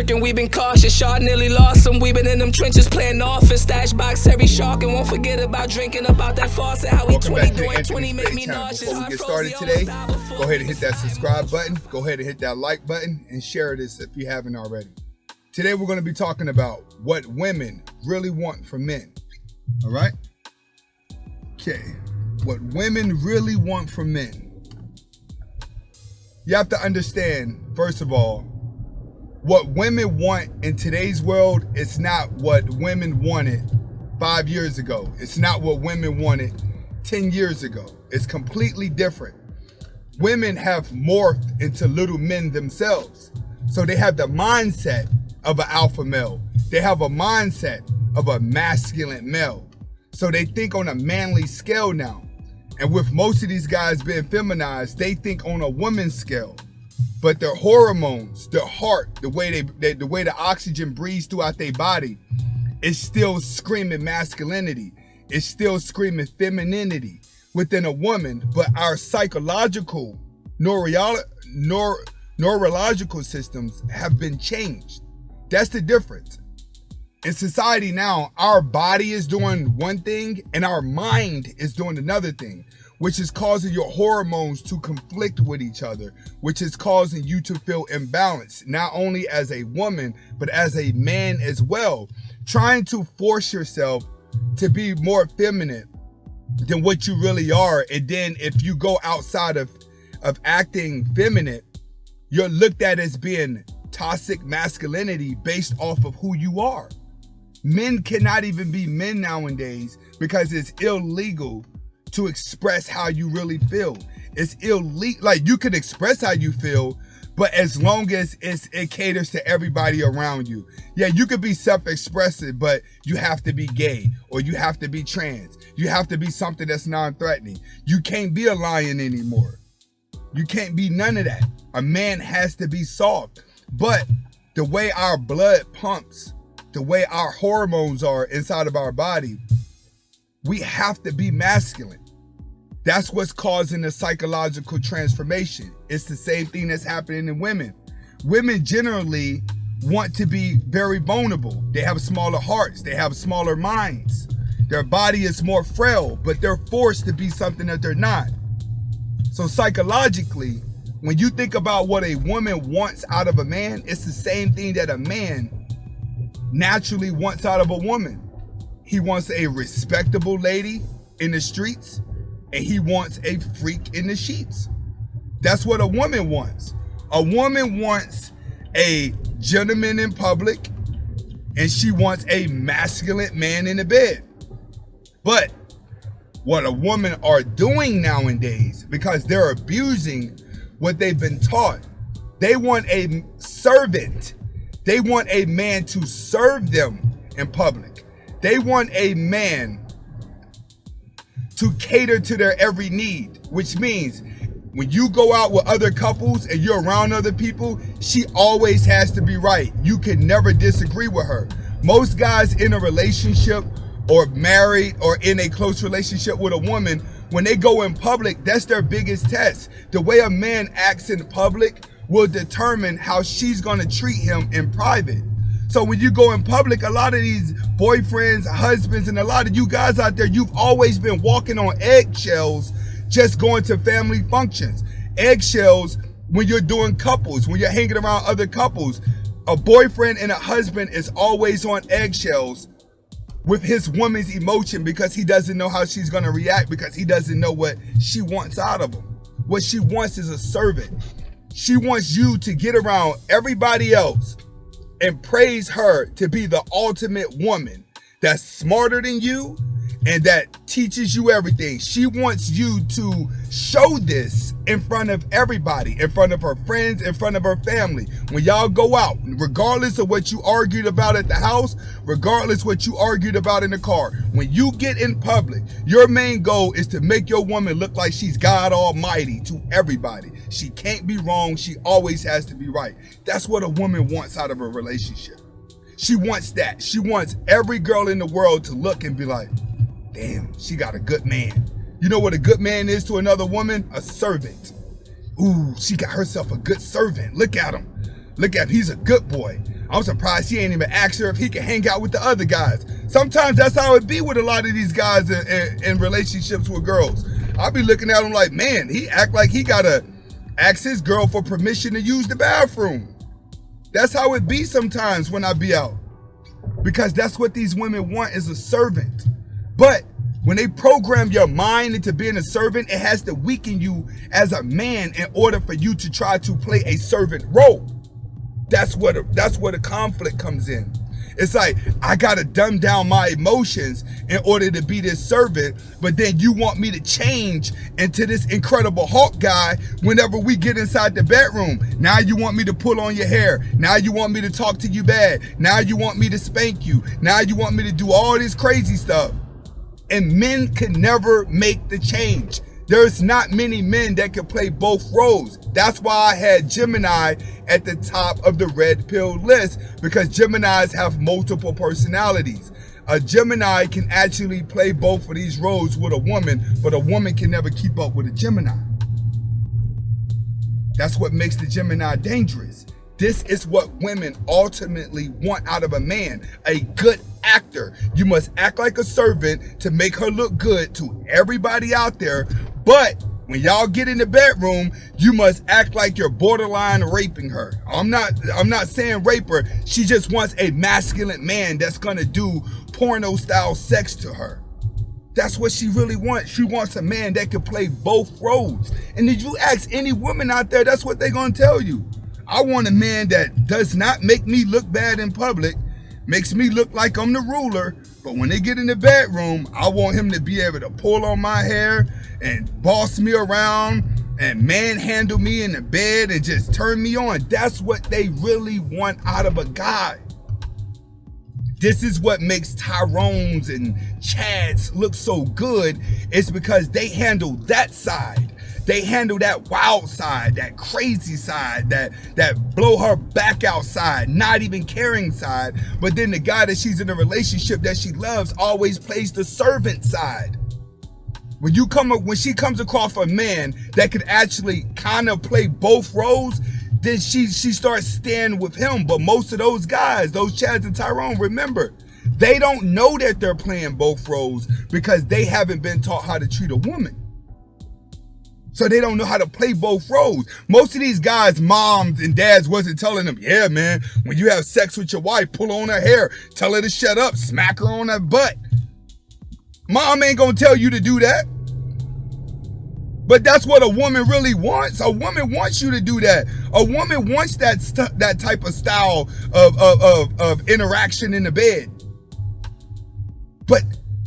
lurking, we been cautious. Y'all nearly lost some. We been in them trenches playing offense. Stash box every shark, and won't forget about drinking about that faucet. How we 20 doing 20 make me nauseous. Before we get started today, go ahead and hit that subscribe button. Go ahead and hit that like button and share this if you haven't already. Today we're going to be talking about what women really want from men. All right? Okay. What women really want from men. You have to understand, first of all, what women want in today's world is not what women wanted 5 years ago. It's not what women wanted 10 years ago. It's completely different. Women have morphed into little men themselves. So they have the mindset of an alpha male. They have a mindset of a masculine male. So they think on a manly scale now. And with most of these guys being feminized, they think on a woman's scale. But their hormones, their heart, the way the oxygen breathes throughout their body is still screaming masculinity. It's still screaming femininity within a woman. But our psychological, neurological systems have been changed. That's the difference. In society now, our body is doing one thing and our mind is doing another thing, which is causing your hormones to conflict with each other, which is causing you to feel imbalanced, not only as a woman, but as a man as well. Trying to force yourself to be more feminine than what you really are. And then if you go outside of acting feminine, you're looked at as being toxic masculinity based off of who you are. Men cannot even be men nowadays because it's illegal to express how you really feel. It's illegal. Like, you can express how you feel, but as long as it caters to everybody around you. Yeah, you could be self-expressive, but you have to be gay, or you have to be trans. You have to be something that's non-threatening. You can't be a lion anymore. You can't be none of that. A man has to be soft. But the way our blood pumps, the way our hormones are inside of our body, we have to be masculine. That's what's causing the psychological transformation. It's the same thing that's happening in women. Women generally want to be very vulnerable. They have smaller hearts. They have smaller minds. Their body is more frail, but they're forced to be something that they're not. So psychologically, when you think about what a woman wants out of a man, it's the same thing that a man naturally wants out of a woman. He wants a respectable lady in the streets, and he wants a freak in the sheets. That's what a woman wants. A woman wants a gentleman in public, and she wants a masculine man in the bed. But what a woman are doing nowadays, because they're abusing what they've been taught, they want a servant. They want a man to serve them in public. They want a man to cater to their every need, which means when you go out with other couples and you're around other people, she always has to be right. You can never disagree with her. Most guys in a relationship or married or in a close relationship with a woman, when they go in public, that's their biggest test. The way a man acts in public will determine how she's going to treat him in private. So when you go in public, a lot of these boyfriends, husbands, and a lot of you guys out there, you've always been walking on eggshells just going to family functions. Eggshells when you're doing couples, when you're hanging around other couples. A boyfriend and a husband is always on eggshells with his woman's emotion because he doesn't know how she's going to react, because he doesn't know what she wants out of him. What she wants is a servant. She wants you to get around everybody else and praise her to be the ultimate woman that's smarter than you and that teaches you everything. She wants you to show this in front of everybody, in front of her friends, in front of her family. When y'all go out, regardless of what you argued about at the house, regardless what you argued about in the car, when you get in public, your main goal is to make your woman look like she's God Almighty to everybody. She can't be wrong. She always has to be right. That's what a woman wants out of a relationship. She wants that. She wants every girl in the world to look and be like, damn, she got a good man. You know what a good man is to another woman? A servant. Ooh, she got herself a good servant. Look at him. Look at him, he's a good boy. I'm surprised he ain't even asked her if he can hang out with the other guys. Sometimes that's how it be with a lot of these guys in relationships with girls. I'll be looking at him like, man, he act like he gotta ask his girl for permission to use the bathroom. That's how it be sometimes when I be out. Because that's what these women want, is a servant. But when they program your mind into being a servant, it has to weaken you as a man in order for you to try to play a servant role. That's where the conflict comes in. It's like, I gotta dumb down my emotions in order to be this servant, but then you want me to change into this Incredible Hulk guy whenever we get inside the bedroom. Now you want me to pull on your hair. Now you want me to talk to you bad. Now you want me to spank you. Now you want me to do all this crazy stuff. And men can never make the change. There's not many men that can play both roles. That's why I had Gemini at the top of the red pill list, because Geminis have multiple personalities. A Gemini can actually play both of these roles with a woman, but a woman can never keep up with a Gemini. That's what makes the Gemini dangerous. This is what women ultimately want out of a man, a good actor. You must act like a servant to make her look good to everybody out there. But when y'all get in the bedroom, you must act like you're borderline raping her. I'm not saying rape her. She just wants a masculine man that's gonna do porno style sex to her. That's what she really wants. She wants a man that can play both roles. And if you ask any woman out there, that's what they're gonna tell you. I want a man that does not make me look bad in public, makes me look like I'm the ruler, but when they get in the bedroom, I want him to be able to pull on my hair and boss me around and manhandle me in the bed and just turn me on. That's what they really want out of a guy. This is what makes Tyrone's and Chad's look so good. It's because they handle that side. They handle that wild side, that crazy side, that blow her back outside, not even caring side. But then the guy that she's in a relationship that she loves always plays the servant side. When she comes across a man that could actually kind of play both roles, then she starts standing with him. But most of those guys, those Chads and Tyrone, remember, they don't know that they're playing both roles because they haven't been taught how to treat a woman. So they don't know how to play both roles. Most of these guys' moms and dads wasn't telling them, yeah, man, when you have sex with your wife, pull on her hair, tell her to shut up, smack her on her butt. Mom ain't gonna tell you to do that. But that's what a woman really wants. A woman wants you to do that. A woman wants that type of style of interaction in the bed. But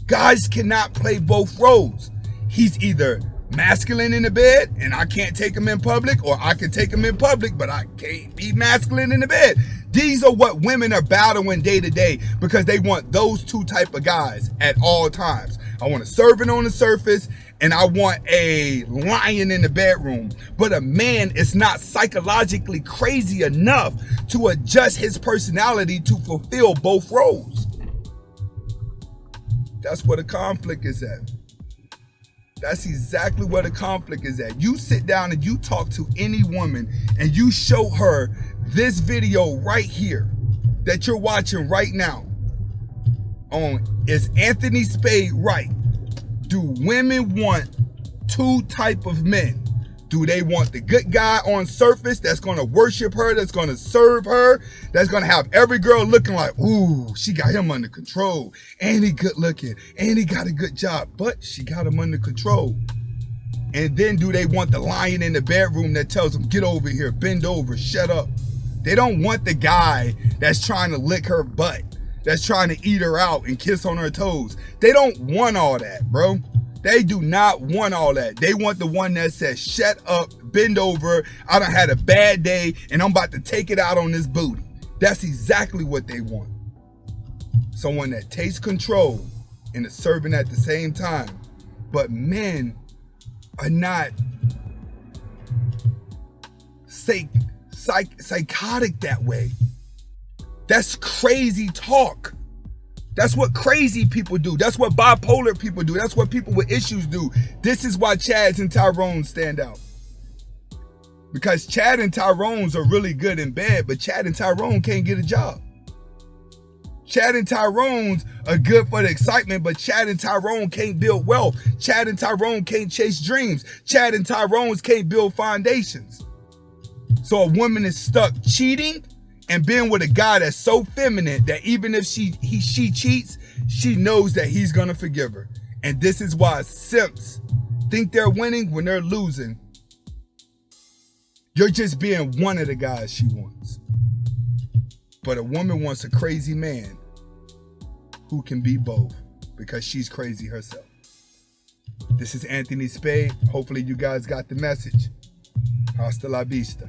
guys cannot play both roles. He's either masculine in the bed and I can't take him in public, or I can take him in public but I can't be masculine in the bed. These are what women are battling day to day, because they want those two type of guys at all times. I want a servant on the surface and I want a lion in the bedroom. But a man is not psychologically crazy enough to adjust his personality to fulfill both roles. That's where the conflict is at. That's exactly where the conflict is at. You sit down and you talk to any woman and you show her this video right here that you're watching right now on Is Anthony Spade Right? Do women want two type of men? Do they want the good guy on surface that's going to worship her, that's going to serve her, that's going to have every girl looking like, ooh, she got him under control, and he good looking, and he got a good job, but she got him under control? And then do they want the lion in the bedroom that tells them, get over here, bend over, shut up? They don't want the guy that's trying to lick her butt, that's trying to eat her out and kiss on her toes. They don't want all that, bro. They do not want all that. They want the one that says, shut up, bend over, I done had a bad day and I'm about to take it out on this booty. That's exactly what they want. Someone that takes control and is serving at the same time. But men are not psychotic that way. That's crazy talk. That's what crazy people do. That's what bipolar people do. That's what people with issues do. This is why Chads and Tyrone stand out. Because Chad and Tyrone's are really good in bed, but Chad and Tyrone can't get a job. Chad and Tyrone's are good for the excitement, but Chad and Tyrone can't build wealth. Chad and Tyrone can't chase dreams. Chad and Tyrone's can't build foundations. So a woman is stuck cheating and being with a guy that's so feminine that even if she cheats, she knows that he's gonna forgive her. And this is why simps think they're winning when they're losing. You're just being one of the guys she wants. But a woman wants a crazy man who can be both because she's crazy herself. This is Anthony Spade. Hopefully you guys got the message. Hasta la vista.